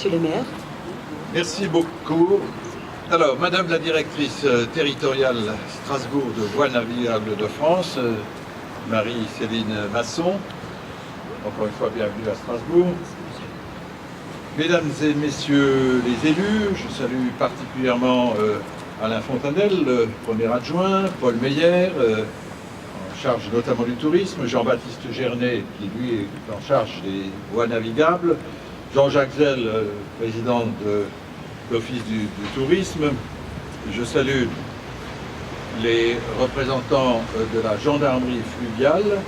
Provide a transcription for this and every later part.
Monsieur le maire. Merci beaucoup. Alors, Madame la directrice territoriale Strasbourg de Voies navigables de France, Marie-Céline Masson, encore une fois bienvenue à Strasbourg. Mesdames et messieurs les élus, je salue particulièrement Alain Fontanel, le premier adjoint, Paul Meyer, en charge notamment du tourisme, Jean-Baptiste Gernet, qui lui est en charge des voies navigables, Jean-Jacques Zell, président de l'Office du tourisme. Je salue les représentants de la gendarmerie fluviale,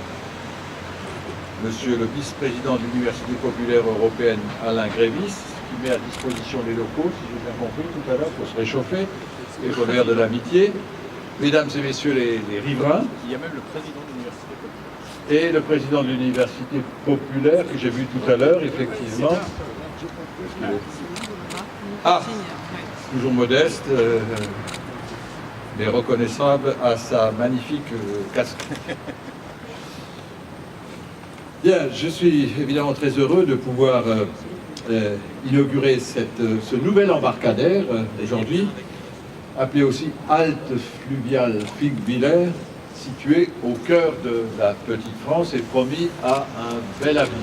Monsieur le vice-président de l'Université populaire européenne, Alain Grévis, qui met à disposition les locaux, si j'ai bien compris tout à l'heure, pour se réchauffer, et pour l'air de l'amitié. Mesdames et messieurs les riverains. Il y a même le président de l'Université populaire. Et le président de l'Université populaire, que j'ai vu tout à l'heure, effectivement. Ah, toujours modeste, mais reconnaissable à sa magnifique casquette. Bien, je suis évidemment très heureux de pouvoir inaugurer ce nouvel embarcadère aujourd'hui, appelé aussi Halte fluviale Figues-Villers, situé au cœur de la petite France et promis à un bel avenir.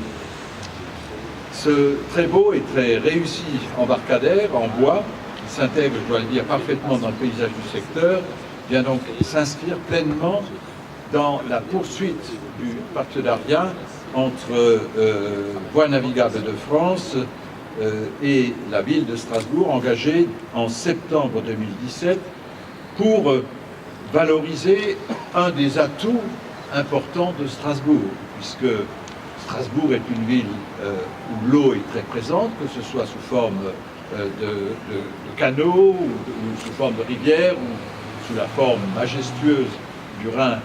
Ce très beau et très réussi embarcadère en bois, qui s'intègre, je dois le dire, parfaitement dans le paysage du secteur, vient donc s'inscrire pleinement dans la poursuite du partenariat entre Voies navigables de France et la ville de Strasbourg, engagée en septembre 2017 pour valoriser un des atouts importants de Strasbourg, puisque Strasbourg est une ville où l'eau est très présente, que ce soit sous forme de canaux, ou sous forme de rivières, ou sous la forme majestueuse du Rhin,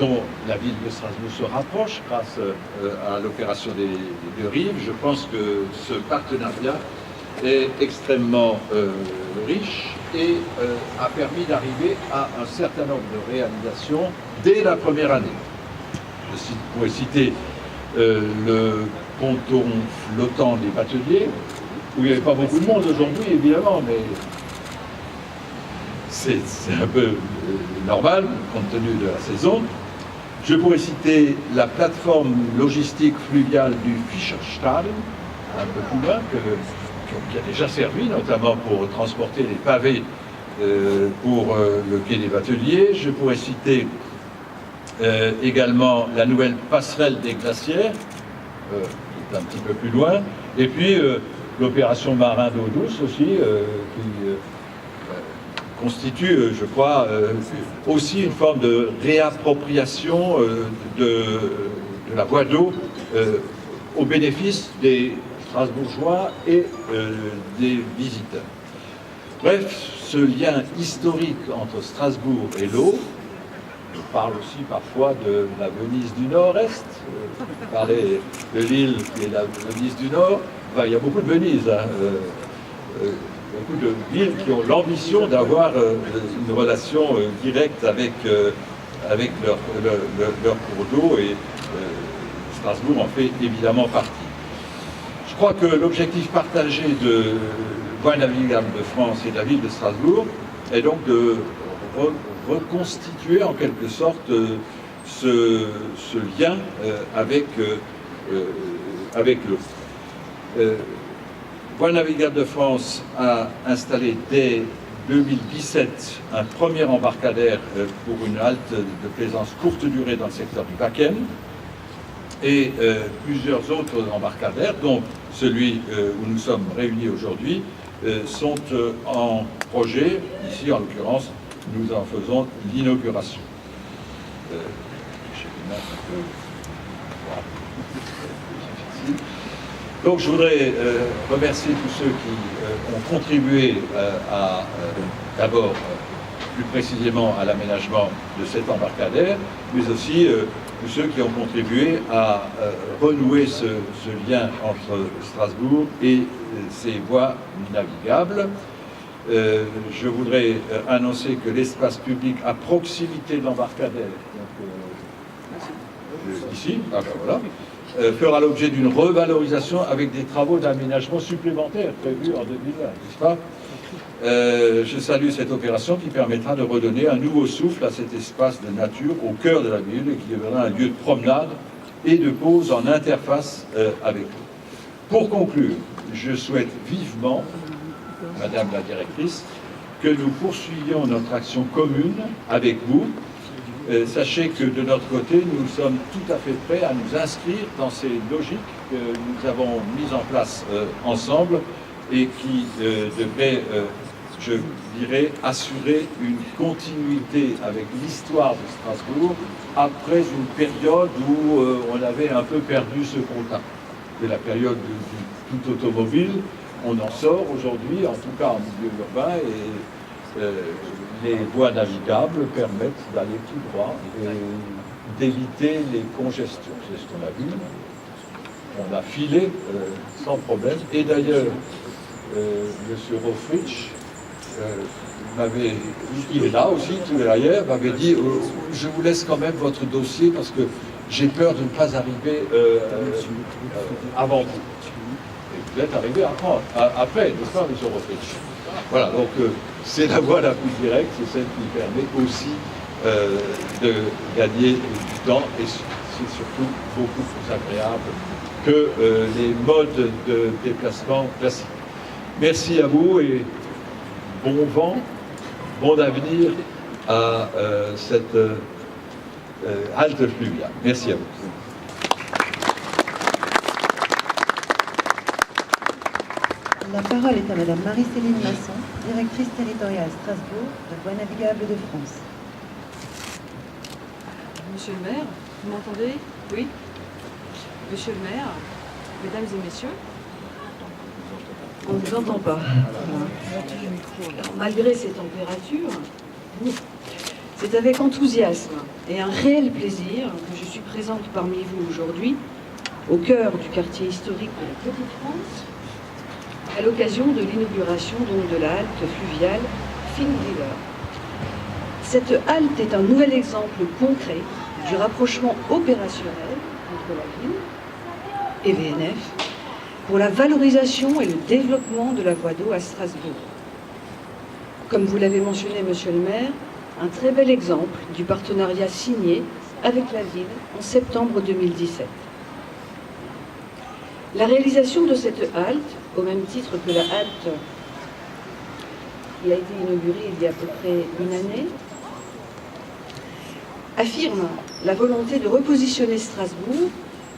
dont la ville de Strasbourg se rapproche grâce à l'opération des deux rives. Je pense que ce partenariat est extrêmement riche et a permis d'arriver à un certain nombre de réalisations dès la première année. Je pourrais citer le ponton flottant des Bateliers, où il n'y avait pas beaucoup de monde aujourd'hui, évidemment, mais c'est un peu normal, compte tenu de la saison. Je pourrais citer la plateforme logistique fluviale du Fischerstaden, un peu plus loin, qui a déjà servi, notamment pour transporter les pavés pour le quai des Bateliers. Je pourrais citer également la nouvelle passerelle des glacières, qui est un petit peu plus loin, et puis l'opération Marin d'eau douce aussi, qui constitue, je crois, aussi une forme de réappropriation de la voie d'eau au bénéfice des Strasbourgeois et des visiteurs. Bref, ce lien historique entre Strasbourg et l'eau, on parle aussi parfois de la Venise du Nord-Est, on parlait de Lille qui est la Venise du Nord, enfin, il y a beaucoup de Venise, hein, beaucoup de villes qui ont l'ambition d'avoir une relation directe avec leur cours d'eau, et Strasbourg en fait évidemment partie. Je crois que l'objectif partagé de Voies navigables de France et de la ville de Strasbourg est donc de reconstituer en quelque sorte ce lien avec l'eau. Voies navigables de France a installé dès 2017 un premier embarcadère pour une halte de plaisance courte durée dans le secteur du Bakken, et plusieurs autres embarcadères, dont celui où nous sommes réunis aujourd'hui, sont en projet. Ici, en l'occurrence, nous en faisons l'inauguration. Donc je voudrais remercier tous ceux qui ont contribué d'abord plus précisément à l'aménagement de cet embarcadère, mais aussi tous ceux qui ont contribué à renouer ce lien entre Strasbourg et ses voies navigables. Je voudrais annoncer que l'espace public à proximité de l'embarcadère, ici, voilà, fera l'objet d'une revalorisation avec des travaux d'aménagement supplémentaires prévus en 2020, n'est-ce pas? Je salue cette opération qui permettra de redonner un nouveau souffle à cet espace de nature au cœur de la ville et qui deviendra un lieu de promenade et de pause en interface avec eux. Pour conclure, je souhaite vivement, Madame la Directrice, que nous poursuivions notre action commune avec vous. Sachez que de notre côté, nous sommes tout à fait prêts à nous inscrire dans ces logiques que nous avons mises en place ensemble et qui devraient, je dirais, assurer une continuité avec l'histoire de Strasbourg après une période où on avait un peu perdu ce contact. C'est la période du tout automobile. On en sort aujourd'hui, en tout cas en milieu urbain, et les voies navigables permettent d'aller tout droit et d'éviter les congestions. C'est ce qu'on a vu. On a filé sans problème. Et d'ailleurs, M. Rofrich il est là aussi, tout derrière, m'avait dit je vous laisse quand même votre dossier parce que j'ai peur de ne pas arriver avant vous. Et vous êtes arrivé après, n'est-ce pas, M. Rofrich? Voilà, donc c'est la voie la plus directe, c'est celle qui permet aussi de gagner du temps et c'est surtout beaucoup plus agréable que les modes de déplacement classiques. Merci à vous et bon vent, bon avenir à cette halte fluviale. Merci à vous. La parole est à Madame Marie-Céline Masson, directrice territoriale Strasbourg de Voies navigables de France. Monsieur le maire, vous m'entendez? Oui. Monsieur le maire, mesdames et messieurs, on ne vous entend pas. Alors, malgré ces températures, c'est avec enthousiasme et un réel plaisir que je suis présente parmi vous aujourd'hui, au cœur du quartier historique de la Petite France, à l'occasion de l'inauguration de la halte fluviale Finn River. Cette halte est un nouvel exemple concret du rapprochement opérationnel entre la ville et VNF pour la valorisation et le développement de la voie d'eau à Strasbourg. Comme vous l'avez mentionné, Monsieur le maire, un très bel exemple du partenariat signé avec la ville en septembre 2017. La réalisation de cette halte, au même titre que la halte qui a été inaugurée il y a à peu près une année, affirme la volonté de repositionner Strasbourg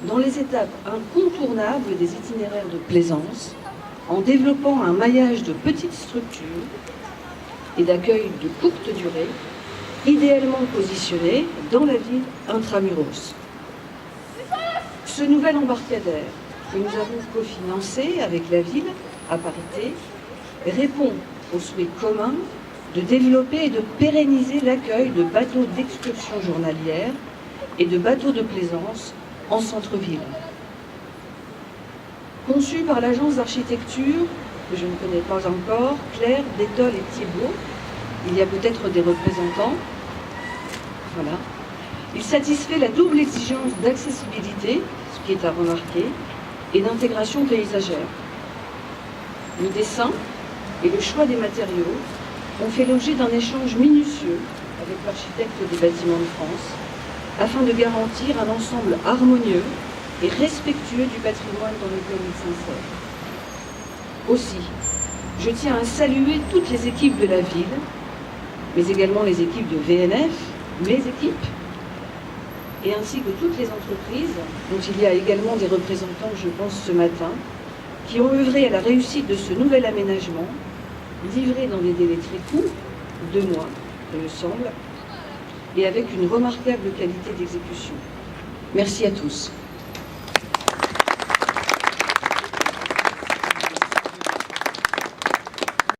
dans les étapes incontournables des itinéraires de plaisance, en développant un maillage de petites structures et d'accueil de courte durée, idéalement positionnées dans la ville intramuros. Ce nouvel embarcadère que nous avons cofinancé avec la ville à parité répond au souhait commun de développer et de pérenniser l'accueil de bateaux d'excursion journalière et de bateaux de plaisance en centre-ville. Conçu par l'agence d'architecture, que je ne connais pas encore, Claire, Détol et Thibault, il y a peut-être des représentants, voilà. Il satisfait la double exigence d'accessibilité, ce qui est à remarquer, et d'intégration paysagère. Le dessin et le choix des matériaux ont fait l'objet d'un échange minutieux avec l'architecte des bâtiments de France, afin de garantir un ensemble harmonieux et respectueux du patrimoine dans lequel il s'insère. Aussi, je tiens à saluer toutes les équipes de la ville, mais également les équipes de VNF, mes équipes, et ainsi que toutes les entreprises, dont il y a également des représentants, je pense, ce matin, qui ont œuvré à la réussite de ce nouvel aménagement, livré dans des délais très courts, 2 mois, il me semble, et avec une remarquable qualité d'exécution. Merci à tous.